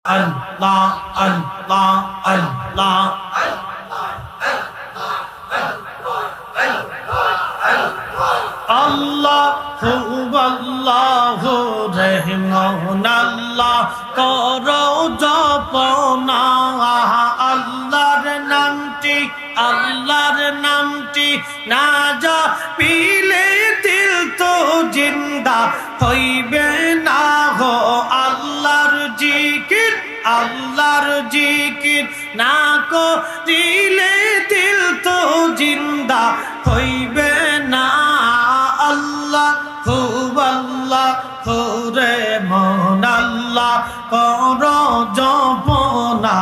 আল্লাহ আল্লাহ আল্লাহ আল্লাহু আল্লাহু রহমান আল্লাহ করো জপনা আল্লাহর নামটি না জপিলে দিল তো জিন্দা হইবে না গো আল্লাহর জিকির না করিলে দিল তো জিন্দা হইবে না আল্লাহু আল্লাহু রে মন আল্লাহ করো জপনা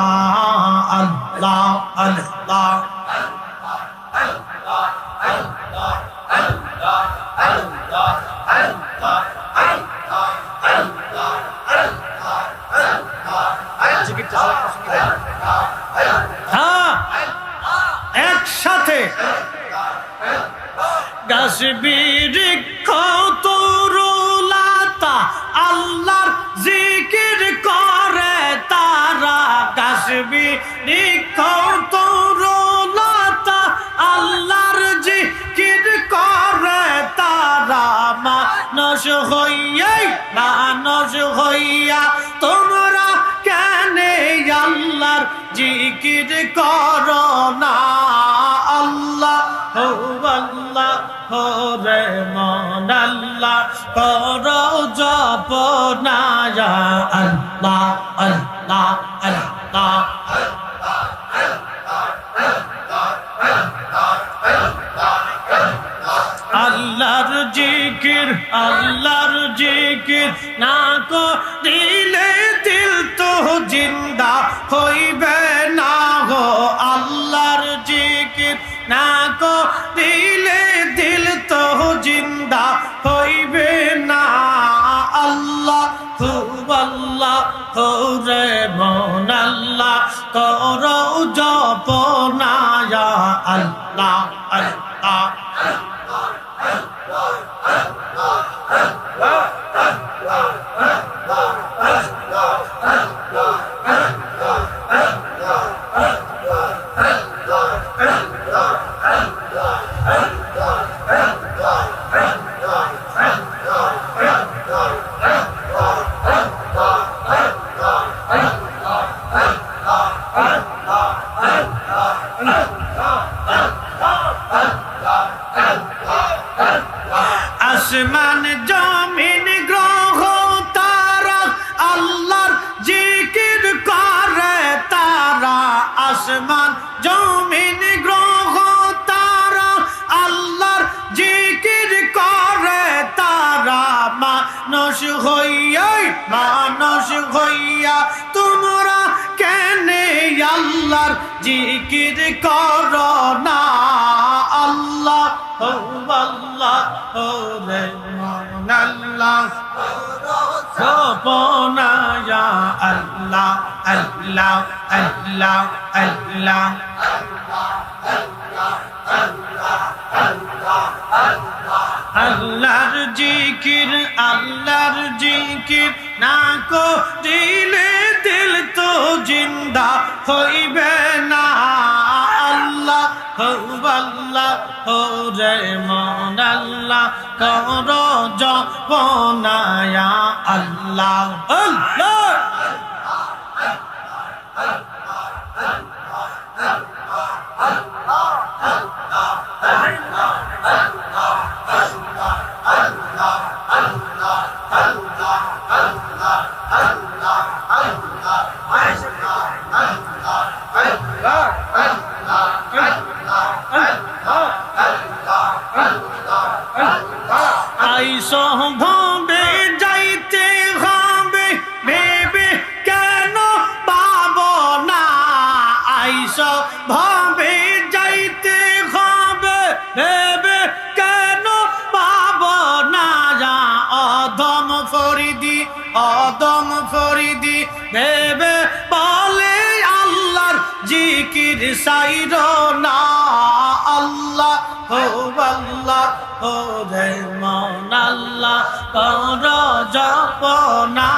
আল্লাহ আল্লাহ একসাথে গাছ বৃক্ষ তরুলতা আল্লাহর জিকির করে তারা গাছ বৃক্ষ তরুলতা আল্লাহর জিকির করে তারা মানুষ হইয়া তোমরা কেন আল্লাহর জিকির করো না আল্লাহ রে মন আল্লাহ করো জপনা আল্লাহ আল্লাহ আল্লাহ আল্লাহর জিকির না করিলে দিল তো জিন্দা হইবে না গো আল্লাহর জিকির না করিলে দিল তো জিন্দা হইবে না আল্লাহু আল্লাহু রে মন আল্লাহ করো জপনা আল্লাহ আল্লাহ আসমান জমিন গ্রহ তারা আল্লাহর জিকির করে তারা আসমান জমিন গ্রহ তারা আল্লাহর জিকির করে তারা মানুষ হইয়া তোমরা কেন আল্লাহর জিকির করো না আল্লাহ রে মন আল্লাহ জপনা আল্লাহ আল্লাহ আল্লাহ আল্লাহ আল্লাহর জিকির না করিলে দিল তো জিন্দা হইবে না আল্লাহ রে মন আল্লাহ করো জপনা আল্লাহ আল্লাহ আইসো ভাবে যাইতে হবে ভেবে কেন পাবো না আইসো ভাবে যাইতে হবে ভেবে কেন পাবো না অধম ফরিদি ভেবে বলে আল্লাহর জিকির সাইরো না আল্লাহ রে মন আল্লাহ করো জপনা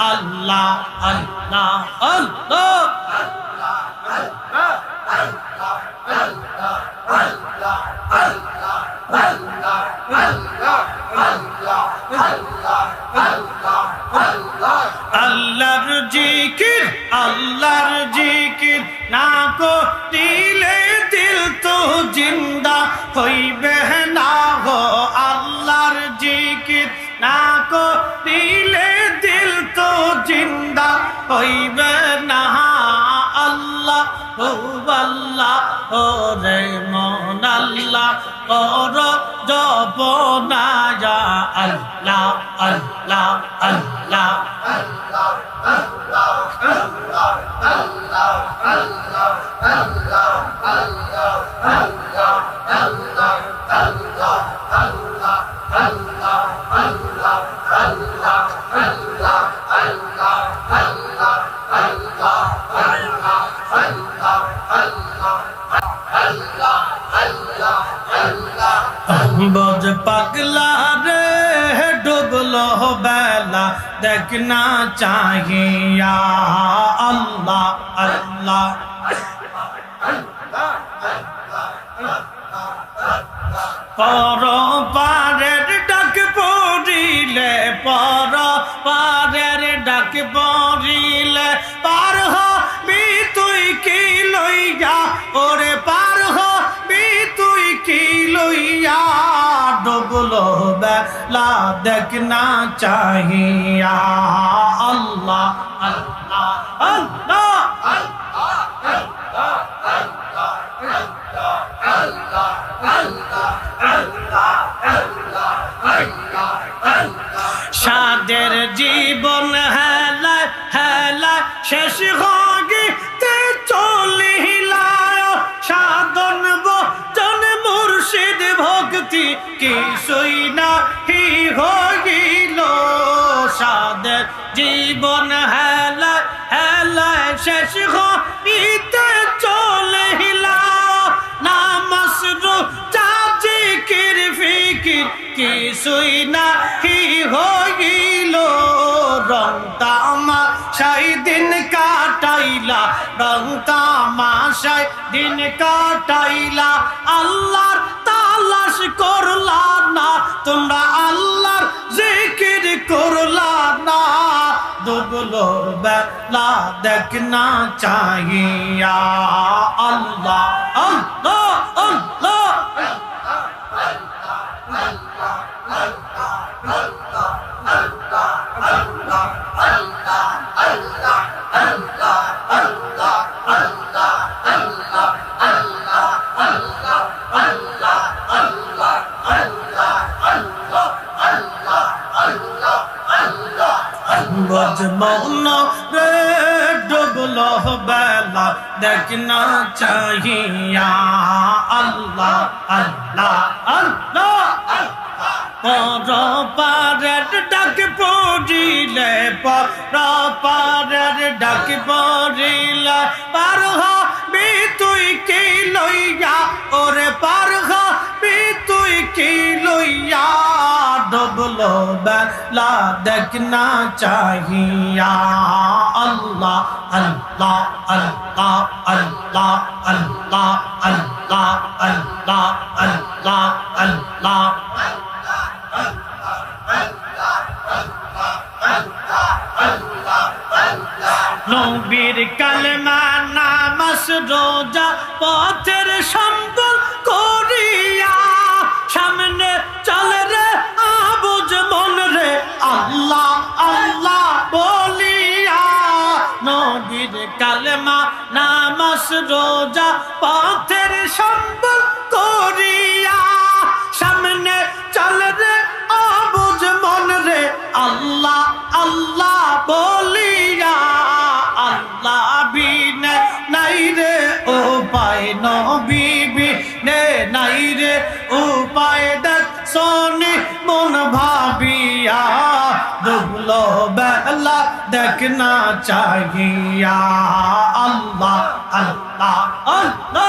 আল্লাহ আল্লাহ আল্লাহ আল্লাহর জিকির আল্লাহর জিকির না করিলে দিল তো জিন্দা হইবে না গো আল্লাহর জিকির না করিলে দিল তো জিন্দা হইবে না আল্লাহ ও আল্লাহ ও রে মন আল্লাহ কর জপনা ইয়া আল্লাহ আল্লাহ আল্লাহ বজ পাগলা রে ডুবলো বেলা দেখনা চাহিয়া আল্লাহ আল্লাহ পর পারের ডাক পড়িলে পর পারের ডাক পড়িলে পার হবি তুই কি লইয়া ওরে পার হবি তুই কি লইয়া ডুবলো বেলা দেখনা চাহিয়া আল্লাহ আল্লাহ আল্লাহ সাদের জীবন হেলা হেলা শেষ হইতে চলিলা সাধন বচন মুর্শিদ ভক্তি কিছুই নাহি হইল সাদের জীবন হেলা হেলা শেষ হইতে চলিলা নামাজ রোজা জিকির ফিকির কিছুই নাহি হইল রং তামাশায় দিন কাটাইলা রং তামাশায় দিন কাটাইলা আল্লাহর তালাশ করলা না তোমরা আল্লাহর জিকির করলা না ডুবলো বেলা দেখনা চাহিয়া আল্লাহ আল্লাহ আল্লাহ বজমন রে ডুবলো বেলা দেখনা চাহিয়া আল্লাহ আল্লাহ আল্লাহ পর পারের ডাক পড়িলে পর পারের ডাক পড়িলে পার হবি তুই কি লইয়া ওরে পার হবি তুই কি লইয়া ডুবলো বেলা দেখনা চাহিয়া আল্লাহ আল্লাহ আল্লাহ আল্লাহ আল্লাহ আল্লাহ আল্লাহ আল্লাহ আল্লাহ নবীর কালেমা নামাজ রোজা পথের সম্বল করিয়া সামনে চলে রে আবুজ মন রে আল্লাহ আল্লাহ বলিয়া নবীর কালেমা নামাজ রোজা পথের সম্বল করিয়া সামনে চলে রে আবুজ মন রে আল্লাহ আল্লাহ বলিয়া আল্লাহ বিনে নাই রে উপায় নবী বিনে নাই রে উপায় দেখ সোনি মন ভাবিয়া ডুবলো বেলা দেখনা চাহিয়া আল্লাহ আল্লাহ আল্লাহ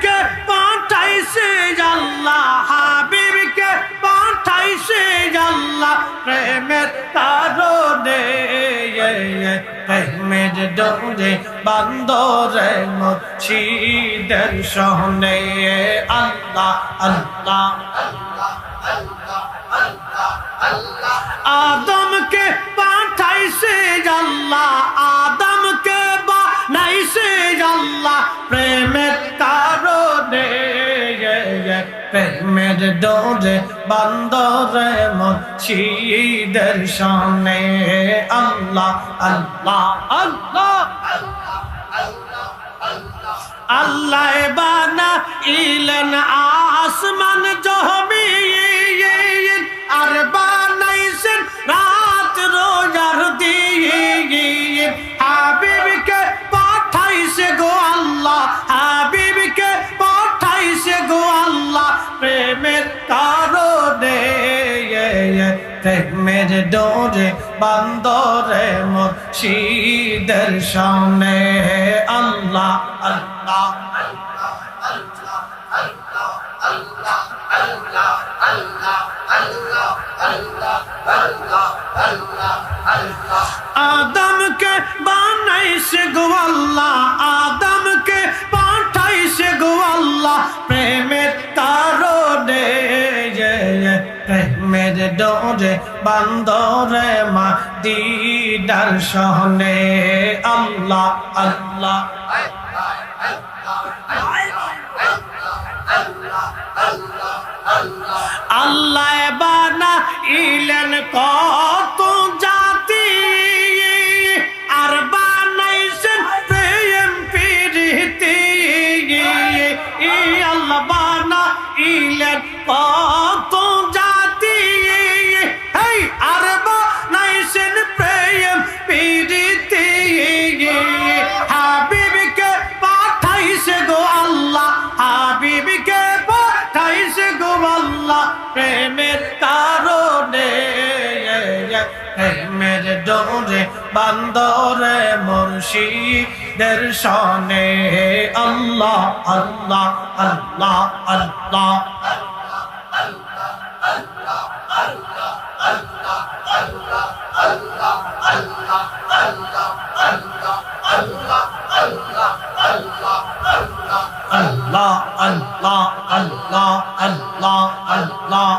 হাবিবকে পাঠাইছে আল্লাহ, হাবিবকে পাঠাইছে আল্লাহ প্রেমের কারণে, প্রেমের ডোরে বান্দরে মুর্শিদের সনে। আল্লাহ আল্লাহ আদমকে পাঠাইছে আল্লাহ, আদমকে বানাইছে আল্লাহ প্রেমের কারণে, প্রেমের ডোরে বান্দরে মুর্শিদের সনে। আল্লাহ আল্লাহ আল্লাহ আল্লাহ বানাইলেন আসমান জমিন, আর বানাইছেন রাত রোজার দিন। হাবিবকে পাঠাইছে গো আল্লাহ, হাবিবকে পাঠাইছে গো আল্লাহ প্রেমের কারণে, প্রেমের ডোরে বান্দরে মুর্শিদের সনে। আল্লাহ আল্লাহ আদমকে বানাইছে গো আল্লাহ, আদমকে পাঠাইছে গো আল্লাহ প্রেমের কারণে, প্রেমের ডোরে বান্দরে মদিনার সনে। আল্লাহ আল্লাহ আল্লাহ বানাইলেন কত জাতি, আর বানাইছেন প্রেম প্রীতি। আল্লাহ বানাইলেন কত জাতি, আর বানাইছেন প্রেম প্রীতি। হাবিবকে পাঠাইছে গো আল্লাহ, হাবিবকে পাঠাইছে গো আল্লাহ প্রেমের কারণে, প্রেমের ডোরে বান্দরে মুর্শিদের সনে। আল্লাহ আল্লাহ আল্লাহ আল্লাহ আল্লাহ আল্লাহ আল্লাহ আল্লাহ আল্লাহ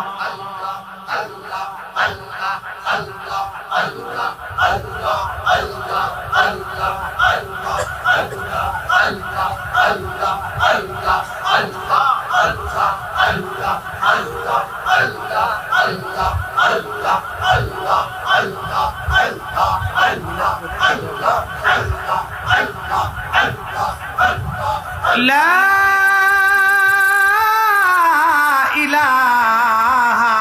লা ইলাহা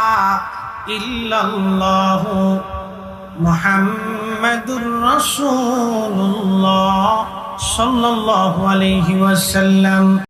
ইল্লাল্লাহু মুহাম্মাদুর রাসূলুল্লাহ সাল্লাল্লাহু আলাইহি ওয়াসাল্লাম।